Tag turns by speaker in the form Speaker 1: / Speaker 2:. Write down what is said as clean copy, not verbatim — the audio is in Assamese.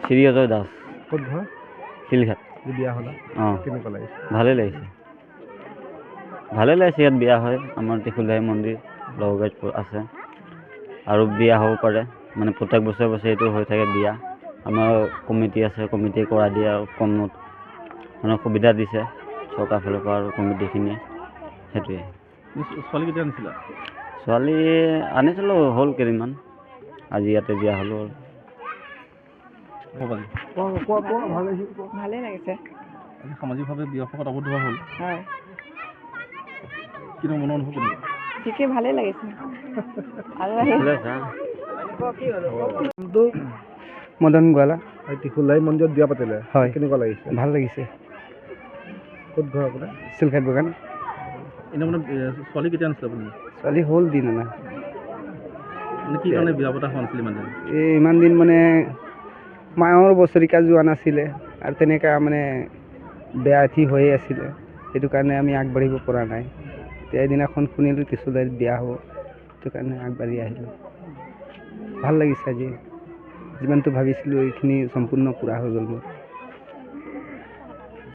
Speaker 1: শ্ৰীঅজয় দাস।
Speaker 2: ক'ত ঘৰ?
Speaker 1: শিলঘাট।
Speaker 2: বিয়া হ'লা?
Speaker 1: অঁ,
Speaker 2: কেনেকুৱা লাগিছে?
Speaker 1: ভালেই লাগিছে। ভালেই লাগিছে, ইয়াত বিয়া হয়। আমাৰ ত্ৰিশূলধাৰী মন্দিৰ লগগাইত আছে আৰু বিয়া হ'ব পাৰে, মানে প্ৰত্যেক বছৰে বছৰে এইটো হৈ থাকে বিয়া। আমাৰ কমিটি আছে, কমিটিয়ে কৰাই দিয়ে আৰু কমত মানে সুবিধা দিছে চৰকাৰৰ ফালৰ পৰা আৰু কমিটিখিনিয়ে। সেইটোৱে।
Speaker 2: ছোৱালী কেতিয়া আনিছিলা?
Speaker 1: ছোৱালী আনিছিলোঁ হ'ল কেইদিনমান, আজি ইয়াতে বিয়া হ'লোঁ আৰু।
Speaker 3: ভালেই লাগিছে।
Speaker 2: আজি সামাজিকভাৱে বিয়াখনত আবদ্ধ হোৱা হ'ল।
Speaker 3: হয়,
Speaker 2: কিন্তু মনৰ অনুভৱ কেনেকুৱা?
Speaker 3: ঠিকে ভালেই লাগিছে। আৰু
Speaker 4: মদন গোৱালা।
Speaker 2: ত্ৰিশূলধাৰী মন্দিৰত বিয়া পাতিলে,
Speaker 4: হয়।
Speaker 2: কেনেকুৱা লাগিছে?
Speaker 4: ভাল লাগিছে।
Speaker 2: ক'ত ঘৰ আপোনাৰ?
Speaker 4: চিলঘাট বাগান।
Speaker 2: এনেই মানে ছোৱালী কেতিয়া আনিছিলে আপুনি?
Speaker 4: ছোৱালী হ'ল দিন আনা।
Speaker 2: মানে কি কাৰণে বিয়া পতা হোৱা নাছিলে ইমান দিন?
Speaker 4: ইমান দিন মানে মায়ৰ বছৰিকা যোৱা নাছিলে আৰু তেনেকুৱা মানে বেয়া এঠি হৈয়ে আছিলে, সেইটো কাৰণে আমি আগবাঢ়িব পৰা নাই। এতিয়া এদিনাখন শুনিলোঁ ত্ৰিশূলধাৰীত বিয়া হ'ব, সেইটো কাৰণে আগবাঢ়ি আহিলোঁ। ভাল লাগিছে আজি, যিমানটো ভাবিছিলোঁ এইখিনি সম্পূৰ্ণ পূৰা হৈ গ'ল মোৰ।